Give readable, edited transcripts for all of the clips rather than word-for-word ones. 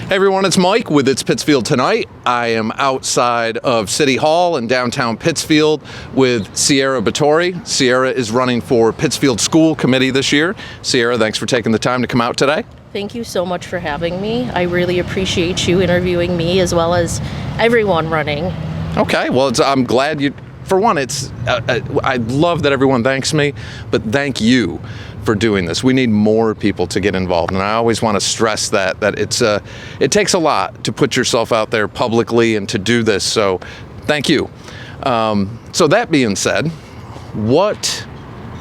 Hey everyone, it's Mike with It's Pittsfield Tonight. I am outside of City Hall in downtown Pittsfield with Ciara Batory. Ciara is running for Pittsfield School Committee this year. Ciara, thanks for taking the time to come out today. Thank you so much for having me. I really appreciate you interviewing me as well as everyone running. Okay, well, I'm glad you, for one, I love that everyone thanks me, but thank you for doing this. We need more people to get involved, and I always want to stress that it takes a lot to put yourself out there publicly and to do this, so thank you. So that being said, what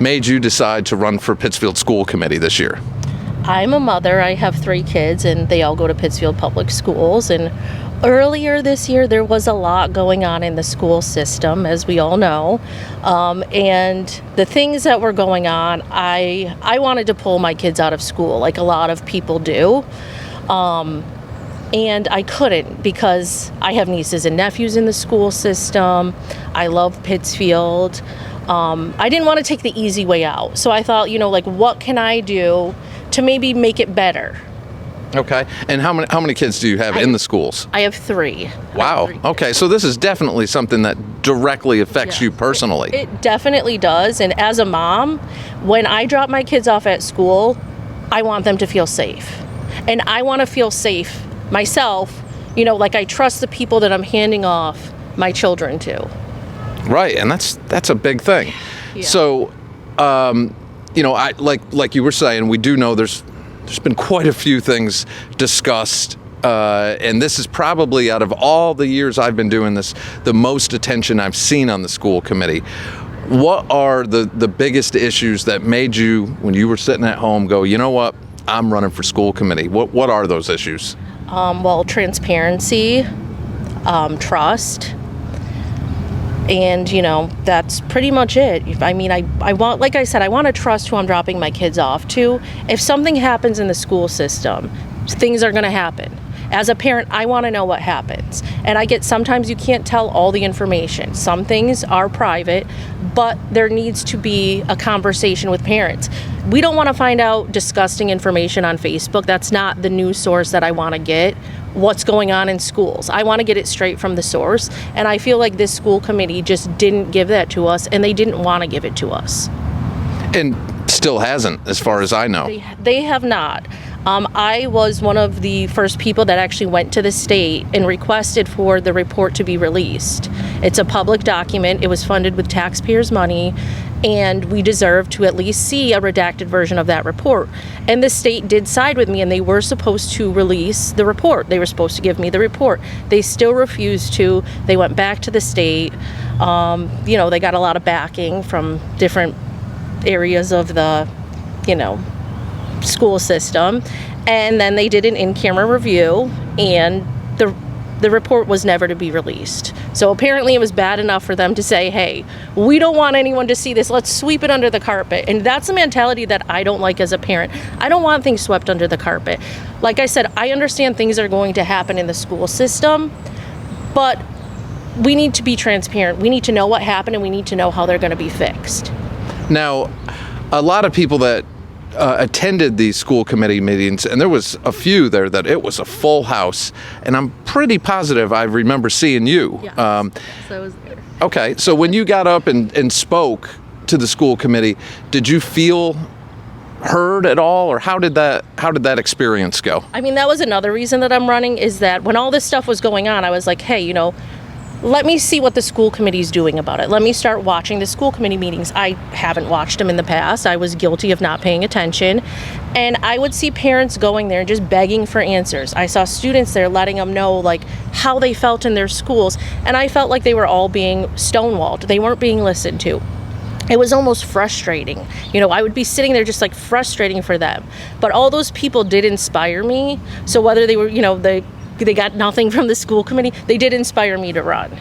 made you decide to run for Pittsfield School Committee this year? I'm a mother. I have 3 kids, and they all go to Pittsfield Public Schools, and earlier this year, there was a lot going on in the school system, as we all know, and the things that were going on, I wanted to pull my kids out of school, like a lot of people do, and I couldn't because I have nieces and nephews in the school system. I love Pittsfield. I didn't want to take the easy way out, so I thought, what can I do to maybe make it better? Okay, and how many kids do you have in the schools? I have 3. Wow. Okay, so this is definitely something that directly affects you personally. It definitely does, and as a mom, when I drop my kids off at school, I want them to feel safe, and I want to feel safe myself. I trust the people that I'm handing off my children to. Right, and that's a big thing. Yeah. So, I like you were saying, we do know there's been quite a few things discussed, and this is probably, out of all the years I've been doing this, the most attention I've seen on the school committee. What are the biggest issues that made you, when you were sitting at home, go, you know what, I'm running for school committee? What are those issues? Well, transparency, trust, and that's pretty much it. I mean, I want, like I said, I want to trust who I'm dropping my kids off to. If something happens in the school system, things are going to happen. As a parent, I want to know what happens. And sometimes you can't tell all the information. Some things are private, but there needs to be a conversation with parents. We don't want to find out disgusting information on Facebook. That's not the news source that I want to get. What's going on in schools. I want to get it straight from the source, and I feel like this school committee just didn't give that to us, and they didn't want to give it to us. And still hasn't, as far as I know. They have not. I was one of the first people that actually went to the state and requested for the report to be released. It's a public document. It was funded with taxpayers' money, and we deserve to at least see a redacted version of that report. And the state did side with me, and they were supposed to release the report. They were supposed to give me the report. They still refused to. They went back to the state. They got a lot of backing from different areas of the, school system, and then they did an in-camera review, and the report was never to be released. So apparently it was bad enough for them to say, hey, we don't want anyone to see this, let's sweep it under the carpet. And that's a mentality that I don't like as a parent. I don't want things swept under the carpet. Like I said, I understand things are going to happen in the school system, but we need to be transparent. We need to know what happened, and we need to know how they're going to be fixed. Now, a lot of people that attended these school committee meetings, and there was a few there that it was a full house, and I'm pretty positive I remember seeing you. Yes, I was there. Okay, so when you got up and spoke to the school committee, did you feel heard at all, or how did that experience go? I mean, that was another reason that I'm running, is that when all this stuff was going on, I was like, hey, let me see what the school committee is doing about it. Let me start watching the school committee meetings. I haven't watched them in the past. I was guilty of not paying attention. And I would see parents going there and just begging for answers. I saw students there letting them know how they felt in their schools. And I felt like they were all being stonewalled. They weren't being listened to. It was almost frustrating. I would be sitting there just frustrating for them. But all those people did inspire me. So whether they were, they got nothing from the school committee, they did inspire me to run.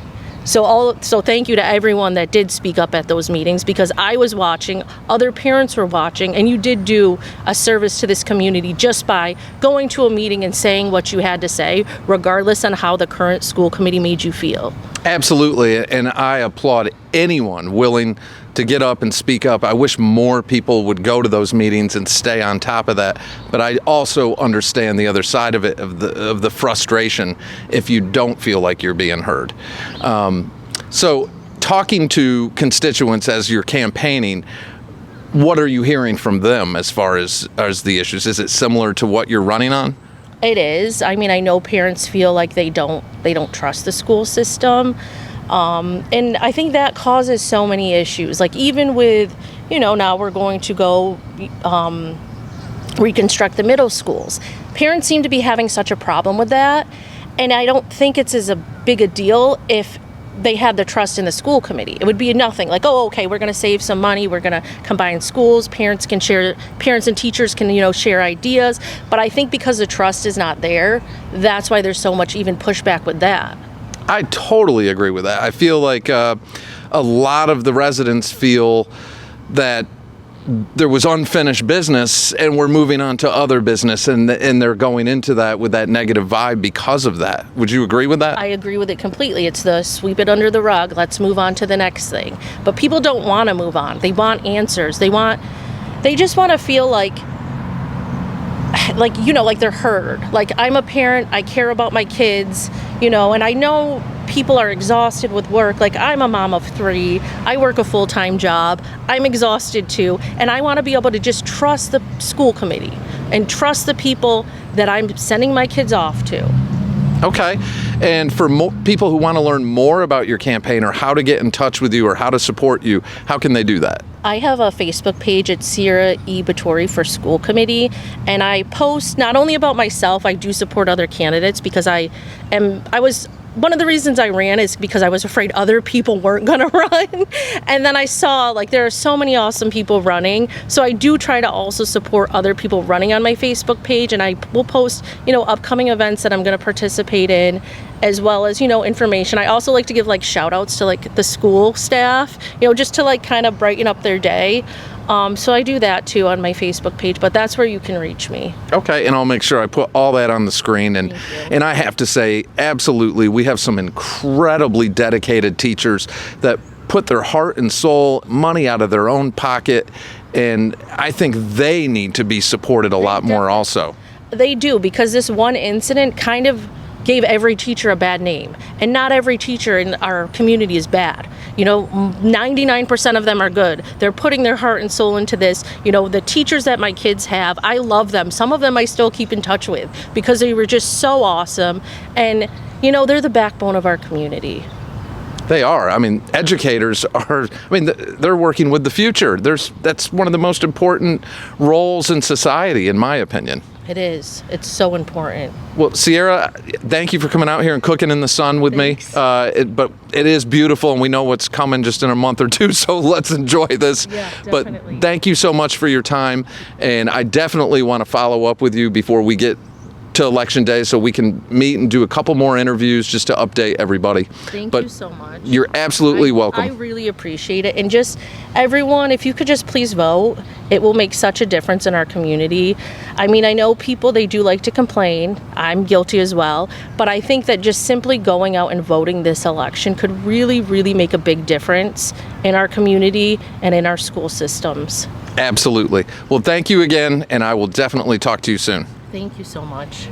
So thank you to everyone that did speak up at those meetings, because I was watching, other parents were watching, and you did do a service to this community just by going to a meeting and saying what you had to say, regardless on how the current school committee made you feel. Absolutely, and I applaud anyone willing to get up and speak up. I wish more people would go to those meetings and stay on top of that. But I also understand the other side of it, of the frustration if you don't feel like you're being heard. So, talking to constituents as you're campaigning, what are you hearing from them as far as the issues? Is it similar to what you're running on? It is. I mean, I know parents feel like they don't trust the school system. And I think that causes so many issues. Like even with, now we're going to go reconstruct the middle schools. Parents seem to be having such a problem with that. And I don't think it's as big a deal if they had the trust in the school committee. It would be nothing like, oh, okay, we're going to save some money. We're going to combine schools. Parents and teachers can, share ideas. But I think because the trust is not there, that's why there's so much even pushback with that. I totally agree with that. I feel like a lot of the residents feel that there was unfinished business and we're moving on to other business, and they're going into that with that negative vibe because of that. Would you agree with that? I agree with it completely. It's the sweep it under the rug. Let's move on to the next thing. But people don't want to move on. They want answers. They just want to feel like they're heard. Like I'm a parent, I care about my kids, and I know people are exhausted with work. Like I'm a mom of 3, I work a full-time job, I'm exhausted too, and I want to be able to just trust the school committee and trust the people that I'm sending my kids off to. Okay. And for people who want to learn more about your campaign or how to get in touch with you or how to support you, how can they do that? I have a Facebook page at Ciara Batory for School Committee, and I post not only about myself, I do support other candidates because one of the reasons I ran is because I was afraid other people weren't going to run. And then I saw there are so many awesome people running. So I do try to also support other people running on my Facebook page. And I will post, upcoming events that I'm going to participate in, as well as, information. I also like to give shout outs to the school staff, just to kind of brighten up their day. So I do that too on my Facebook page, but that's where you can reach me. Okay, and I'll make sure I put all that on the screen. And I have to say, absolutely, we have some incredibly dedicated teachers that put their heart and soul, money out of their own pocket, and I think they need to be supported a lot more also. They do, because this one incident kind of gave every teacher a bad name, and not every teacher in our community is bad. 99% of them are good. They're putting their heart and soul into this. The teachers that my kids have, I love them. Some of them I still keep in touch with because they were just so awesome, and they're the backbone of our community. They are. I mean, educators are, they're working with the future. That's one of the most important roles in society, in my opinion. It is. It's so important. Well, Ciara, thank you for coming out here and cooking in the sun with Thanks. me. But it is beautiful, and we know what's coming just in a month or two, so let's enjoy this. Yeah, definitely. But thank you so much for your time, and I definitely want to follow up with you before we get to Election Day so we can meet and do a couple more interviews just to update everybody. Thank you so much. You're absolutely welcome. I really appreciate it. And just everyone, if you could just please vote, it will make such a difference in our community. I know people, they do like to complain. I'm guilty as well. But I think that just simply going out and voting this election could really, really make a big difference in our community and in our school systems. Absolutely. Well, thank you again, and I will definitely talk to you soon. Thank you so much.